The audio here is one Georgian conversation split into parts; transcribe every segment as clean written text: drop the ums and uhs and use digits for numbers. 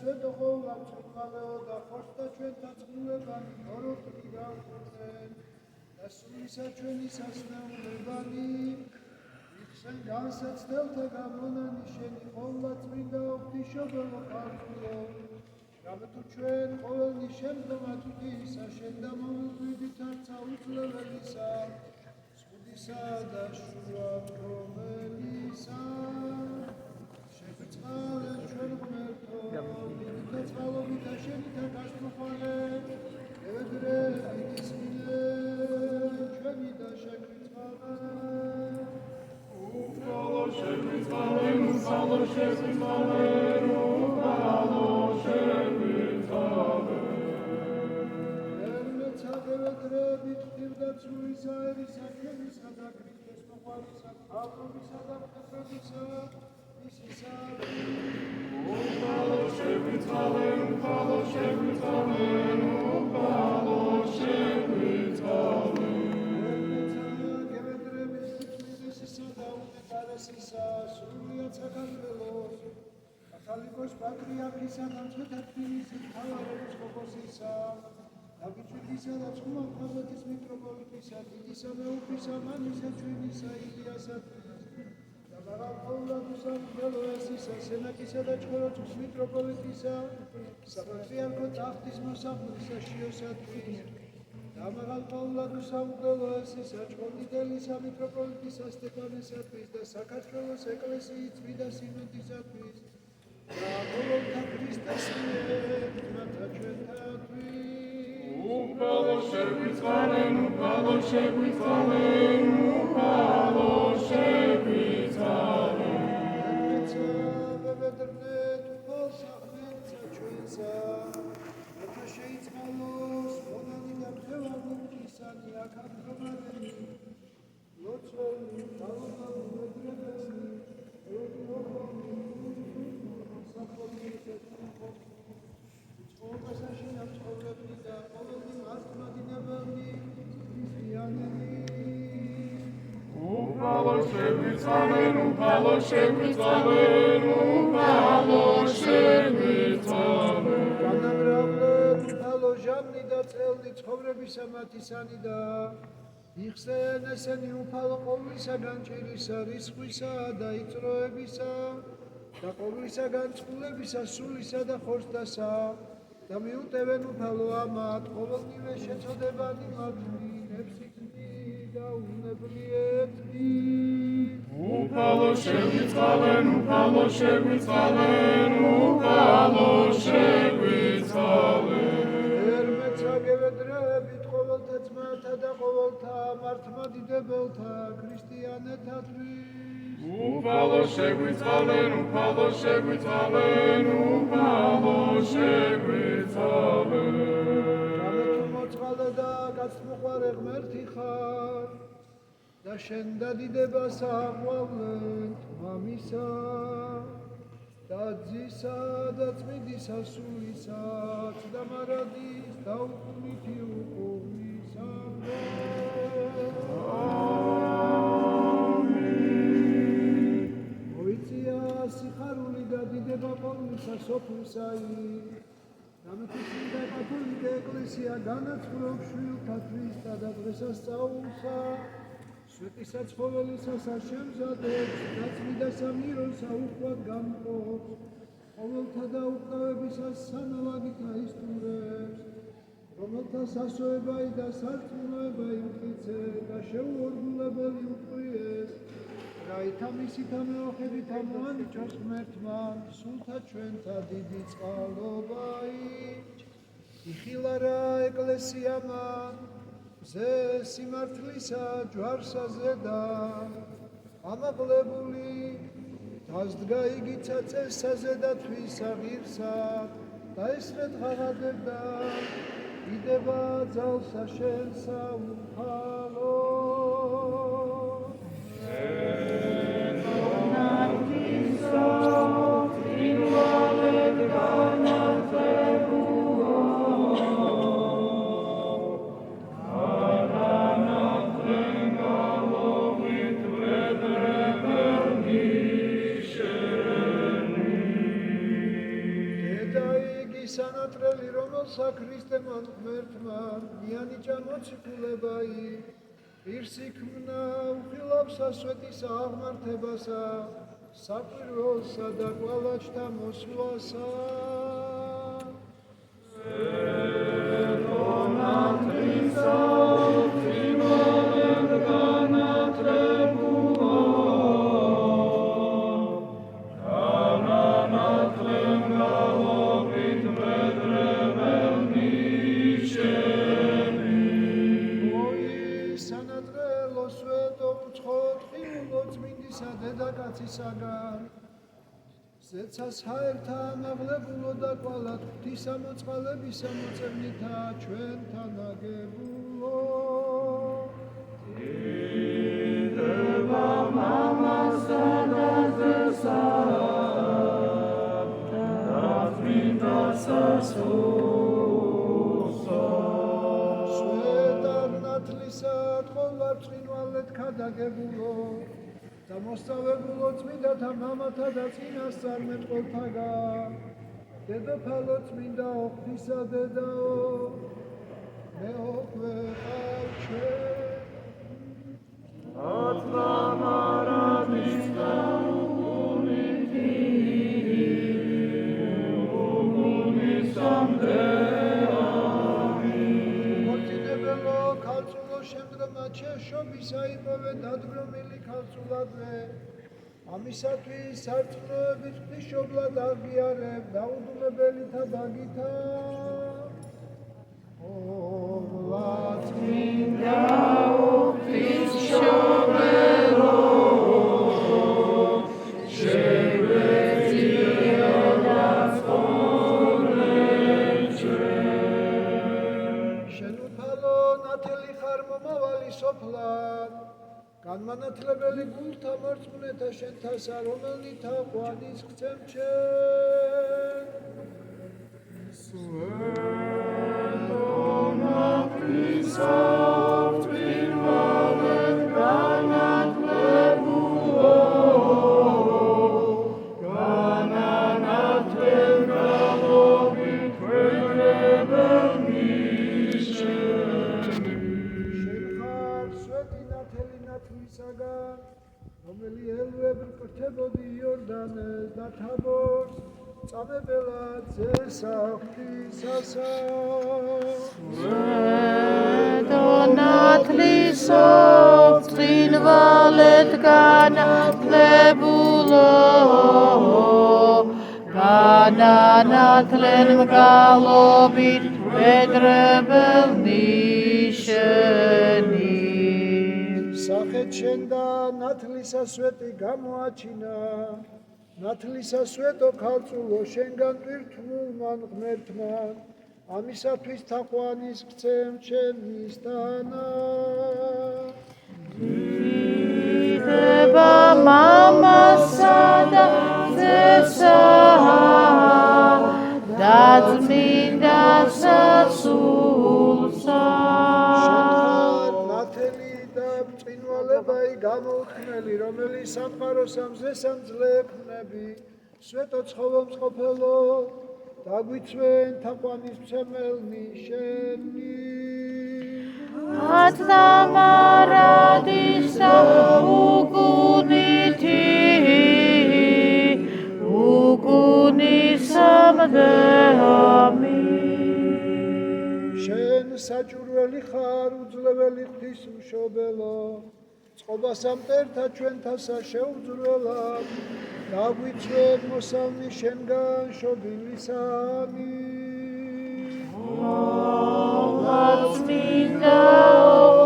Svetlo ხოვლა მწვავეო და ხორცთა ჩვენთა წყვილებანი თოროთი გავხურნენ და სულისა ჩვენი სასნაულებანი იხსენ განსაცდელთა გამონანი შენი ხოვლა წმინდა ღვთისმშობელო ქართულო რამეთუ ჩვენ ყოველნი შემდგომად ღვთისა შენ დამოუყვებით არცა უძლეველისა სხუდისა და შუაქრომელისა შეგვიწყალეთ ჩვენ ღმერთო მიდთა წყალობით და შენითა გასწრუფალე ევედრებით ისმინე ჩვენი და შეგვიწყალე უფალო შეგვიწყალე უფალო შეგვიწყალე უფალო შეგვიწყალე ევედრებით ღირდაცმულისა ერისა ჩვენისა და ქრისტეს მოყვარისა თავრობისა და მხედრებისა უფალო შეგვიწყალე უფალო შეგვიწყალე უფალო შეგვიწყალე გევედრების თითქმისისა და უნეტარესისა სრულიად საქართველოს კათოლიკოს პატრიარქისა და მცხეთა თბილისის მთავარეების ყოფოსისა დაგიჭვიდისა და ცხუმავ-ხაზეთის მიტროპოლიტისა დიდისა მეუფისა მამისა ჩვენისა ილიასა მაღალყოვლადუსამგელოესისა სენაკისა და ჭყოროწყის მიტროპოლიტისა საპატრიარქო ტახტის მოსახურისა შიოსათვის და მაღალყოვლადუსამგელოესისა ჭყონდიდელისა მიტროპოლიტისა სტეფანესათვის და საქართველოს ეკლესიის წმინდა სინოდისათვის და ყოველთა ქრისტეს მიერ მათა ჩვენთათვის უფალო შეგვიწყალე უფალო შეგვიწყალე უფალო შეგვიწყალე ევედრნეთ უფალსა ღმერთსა ჩვენსა რათა შეიწყალოს მონანი და მფევარდი ღვთისანი აქამდრომადენი ლოცველი თავობალი მედრებელი ეოდიობანი საფრთხის წყობასაში ამწყობლები და ყოველდღე მართლმადიდებელი ქრისტიანები უფალო შეგვიწყალე უფალო შეგვიწყალე უფალო შეგვიწყალე განაგრავლეთ უფალო ჟამნი და წელნი ცხოვრებისა მათისანი და იხსენ ესენი უფალო ყოვლისაგან ჭირისა რისხვისა და იწროებისა და ყოვლისაგან წყულებისა სულისა და ხორცთასა და მიუტევენ უფალო ამათ ყოველდღე შეწოდებანი მათი ნებსიქნი და უნებლიეთნი უფალო შეგვიწყალე უფალო შეგვიწყალე უფალო შეგვიწყალე ερμეცა გევედრებით ყოველთა ძმათა და ყოველთა მართლმადიდებელთა ქრისტიანეთათვის უფალო შეგვიწყალე უფალო შეგვიწყალე უფალო შეგვიწყალე რამეთუ მოწყალე და გაცმოყვარე ღმერთი ხარ და შენ დადიდებას აყვავლეთ მამისა და ძისა და წმინდისა სულისაც და მარადის და უკუნითი უყურისა სიხარული და დიდება ყოვლისა სოფლისაი რამეთუ წმინდა კათოლიკე ეკლესია განაცვლობს შვილთათვის და დღესასწაულსა სვეტისა ცხოველისასა შემზადებს და წმინდა სამიროსა უხვად გამყოფს ყოველთა და უკრავებისას სანალაგით აისტურებს რომელთა სასოებაი და სარწმუნოებაი მტკიცე და შეუორგულებელი უყვიეს რაითა მისითა მეოხებით ამოანიჭოს ღმერთმა სულთა ჩვენთა დიდი წყალობაით იხილა რა ეკლესიამა ზე სიმართლისა ჯვარსა ზედა ამაღლებული დასდგა იგი წესაზე და თვისა ღირსა და ესრეთ ღაღადებდა იდება ძალსა შენსა უფალო სანატრელი რომელსა ქრისტემ ღმერთმა მიანიჭა მოციქულებაი პირსი ქმნა უხილავსა სვეტისა აღმართებასა საკვირველსა და კვალაჩთა მოსვლასა ზეცას ჰაერთა ამაღლებულო და კვალა ღვთისა მოწყალებისა მოწევნითა ჩვენთან აგებულო დიდება მამასა და ზესა და წმინდა სასულსა შვედარნათლისა თხოვარ წინვალეთ ქადაგებულო და მოსწავლებულო წმინდათა მამათა და წინასწარმეტყველთაგან დედოფალო წმინდა ღვთისა დედაო მეოხვე ხარ ჩვენ ათლამარადის და უგუნითი უგუნისამდეამი მორწინებელო ქალწულო შემდგომა ჩეშობისა იპოვე დადგრომილი ქალწულადვე ამისათვის სარწმუნოებით ღვთისმშობლად აღიარებ დაუდუმებელითა დაგითა ღვთისმშობლო შენუფალო ნათელი ხარ მომავალი სოფლად განმანათლებელი გულთა მარწმუნეთა შენთასა რომელნითა ყვანის გცემ ჩემ სვეტონათლისა წვირვალეთ განათლებულო განანათლენ გალობით ქვედრებელნი ნათლისაგან, რომელი ელვებრ კრთებოდი იორდანეს და თაბორს, წამებელად ზესა ღვთისასა. სვეტო ნათლისო, წინვალეთ განათლებულო, განანათლენ მგალობით ქვედრებელნი შენი. სახეთ შენ და ნათლისა სვეტი გამოაჩინა, ნათლისა სვეტო ქალწულო შენგან ტვირთმულმან ღმერთმან, ამისათვის თაყვანის გცემ ჩემისთანა. დიდება მამასა და ძესა და წმინდა სასულსა. წინვალებაი გამოუთქმელი, რომელიც სამყაროს ამზესამ ძლექნები, სვეტო ცხოველმწყობელო, დაგვიცვენ თაყვანის მცემელნი შენი. ათლამარადის და უგუნითი, უგუნისამდეამი. შენ საჭურველი ხარ უძლეველი ღვთისმშობელო, წყობასა მტერთა ჩვენთასა შეუძრველად, დაგვიცვენ მოსალმი შენგან შობილისანი. წმინდა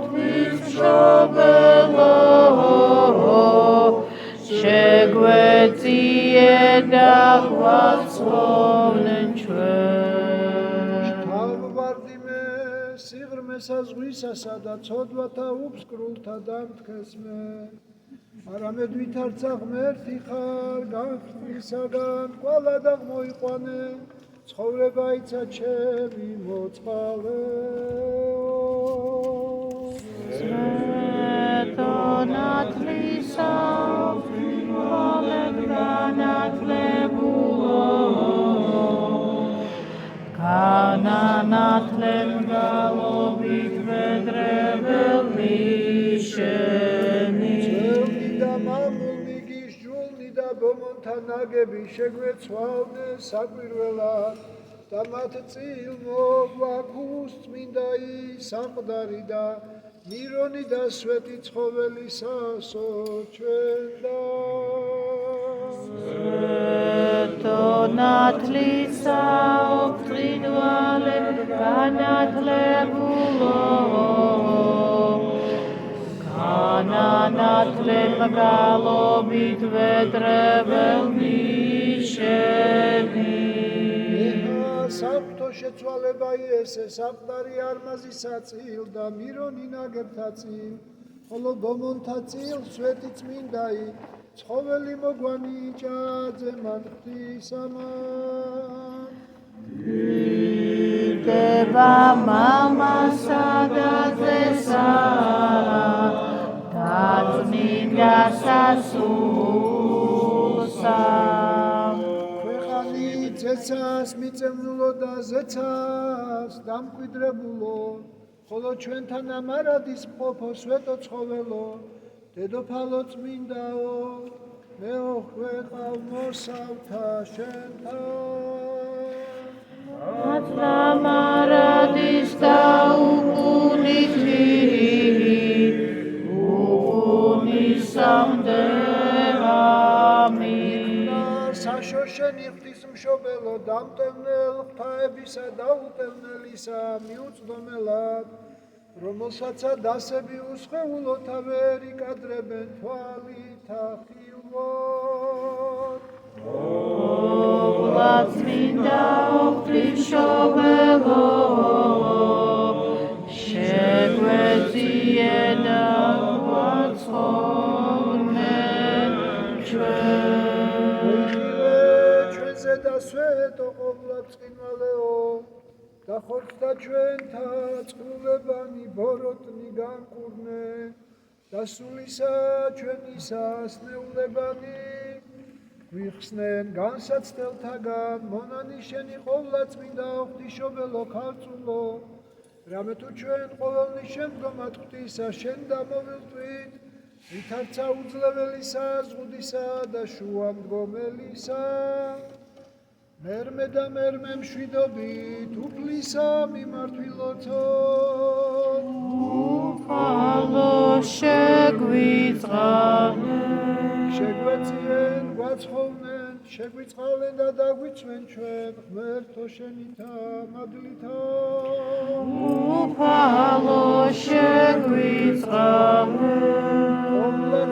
ღვთისმშობელო, შეგვეციე და გვაცხოვენ ჩვენ. სიღრმესა ზღვისასა და ცოდვათა უფსკრულთა დამთხესმე, არამედ ვითარცა ღმერთი ხარ განხრისაგან, კვალა და მოიყვანე, ცხოვრება იცა ჩემი მოწყალეო. სვეტო ნათლისა, წინვალეთ განათლებულო, განანათლენ გალობით ვედრებელნი შენი ძველნი და მამულნი გისჯულნი და ბომონთა ნაგები შეგვეცვალნე საკვირველად და მათ წილ მოგვაქუს წმინდაი სამყდარი და მირონი და სვეტი ცხოველისასო ჩვენდა ნათლისა ოქტრინვალე განათლებულო განანათლენ გალობით ვედრებელნი შენი საფრთხო შეცვალება იესე სამყდარი არმაზისა წილ და მირონი ნაგებთა წილ ხოლო ბომონთა წილ სვეტი წმინდაი ცხოველი მოგვანი ჭაძე მან ღვთისამან დება მამასა და ძესა და წმინდა სასულსა ქვეყანი ძეცას მიწევნულო და ზეცას დამკვიდრებულო ხოლო ჩვენთან ამარადის ყოფო სვეტო ცხოველო დედოფალო წმინდაო მეოხვეყავ მოსავთა შენთან ამარადის და უკუნითი უკუნისამდე ამინ საშოშენი ღვთისმშობელო დამტევნელ ღვთაებისა და უტევნელისა მიუწვდომელად რომელსაცა დასები უსხეულოთა ვერ იკადრებენ თვალითა ხილვად წმინდა ღვთისმშობელო შეგვეძიე და გვაცხოვრნენ ჩვენ ჩვენზე და სვეტო ყოვლად წინვალეო და ხორცდა ჩვენთა წყვილებანი ბოროტნი განკურნე და სულისა ჩვენისა სნეულებანი გვიხსნენ განსაცდელთაგან მონანიშენი ყოვლად წმინდა ღვთისმშობელო ქალწულო რამე თუ ჩვენ ყოველნი შემდგომად ღვთისა შენ დამოვილთვით ვითარცა უძლეველისა ზღუდისა და შუამდგომელისა მერმე და მერმე მშვიდობით უფლისა მიმართვილოცოთ უფალო შეგვიწყალენ შეგვეციენ გვაცხოვნენ შეგვიწყალენ და დაგვიცვენ ჩვენ ღმერთო შენითა მადლითა უფალო შეგვიწყალენ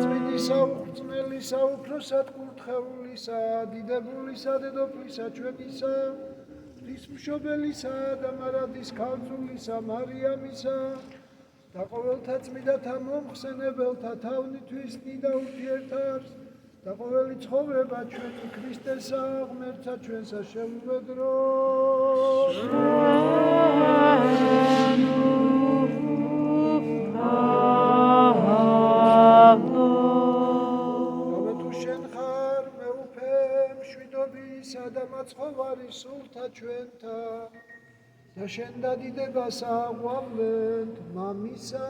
წმინდისა უხრწნელისა უფროსად კურთხეულისა დიდებულისა დედოფლისა ჩვენისა ღვთისმშობელისა და მარადის ქალწულისა მარიამისა და ყოველთა წმინდათა მომხსენებელთა თავნითვის ნიდა ურთიერთარს და ყოველი ცხოვრება ჩვენი ქრისტესა ღმერთსა ჩვენსა შეუვედროს და მაცხოვარი სულთა ჩვენთა და შენ დადიდებასა ყვავლენთ მამისა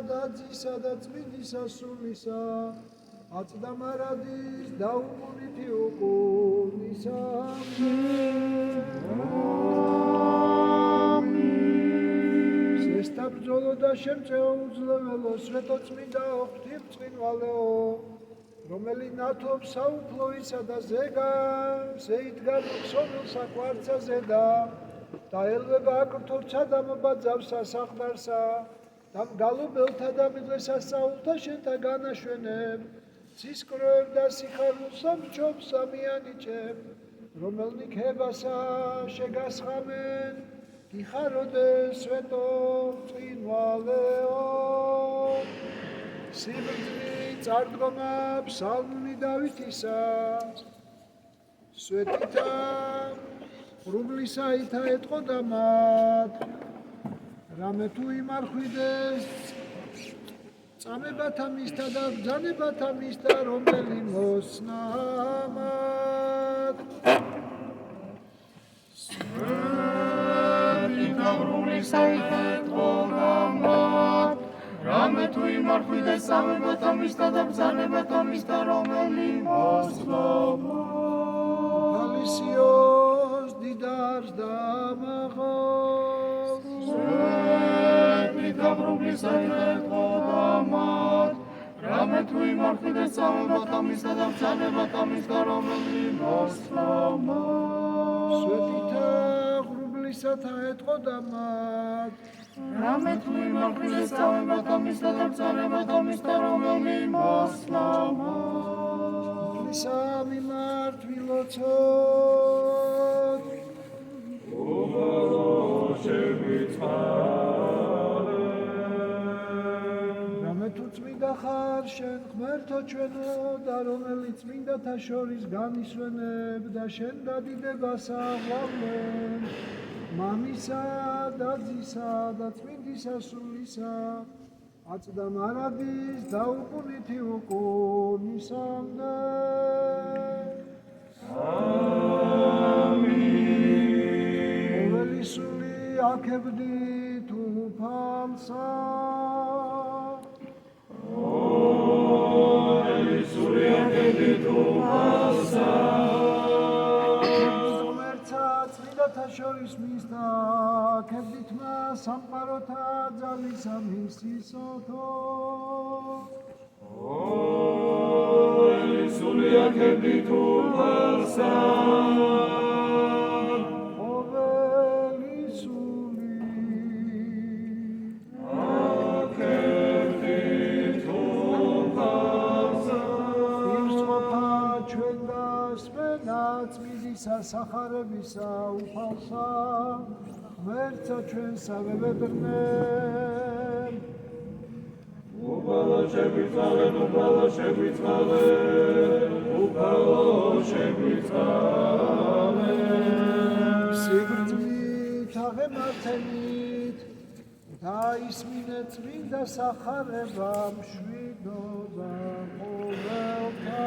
და ძისა და წმინდისა სულისა აწდა მარადის და უკუნითი უკუნისა სესთა ბრძოლო და შემწეო უძლეველო სვეტო წმინდა ღვთისმწყინვალეო რომელი ნათობს საუფლოისა და ზეგანს ეიდგარ სოვილსა კვარცაზე და ელვება აკრთორცა და მობაძავსა საყდარსა და მგალობელთა და მიდრესა საულთა შენთა განაშვენებ ცისკროებ და სიხარულსა მჩობს ამიანიჭებ რომელნი ქებასა შეგასხამენ გიხაროდე სვეტო წინვალეო სიბრძნი წარდგომა ფსალმუნი დავითისა სვეტითა ღრუბლისაითა ეტყოდა მათ რამე თუ იმარხვიდეს წამებათა მისთა და ბრძანებათა მისთა რომელი მოსნა მათ თუ იმარხვიდეს სამებათა მისთა და ბრძანებათა მისთა, რომელი მოსწლომა. ალისიოს დიდარს და მაღალს, სვეტი დაბრუნებისა ეთყოდამად, რამე თუ იმარხვიდეს სამებათა მისთა და ბრძანებათა მისთა, რომელი მოსწლომა. სვეტითა ღრუბლისათა ეთყოდამად, რამე თუ იმარხვიდეს სამებათა მისთა და ბრძანებათა მისთა, რომელი მოსწლომა. ისა მიმართვილოცოთ, რამე თუ წმინდა ხარ შენ ღმერთო ჩვენო და რომელიც წმინდათა შორის განისვენებ და შენ დადიდებას აღვავლენ მამისა და ძისა და წმინდისა სულისა აწდა მარადის და უკუნითი უკუნისამდე. ყოველი სული აქებდით უფალსა, ღმერთსა წმინდათა შორის მისთა აქებდით მას სამყაროთა ძალისა მისისოთო. ყოველი სული იმსყოფა ჩვენ დასმენა წმინდისა სახარებისა უფალსა, ღმერთსა ჩვენსა ვებედრნენ. სიგრძნით აღემართენით და ისმინეთ წმინდა სახარება მშვიდობა ყოველთა.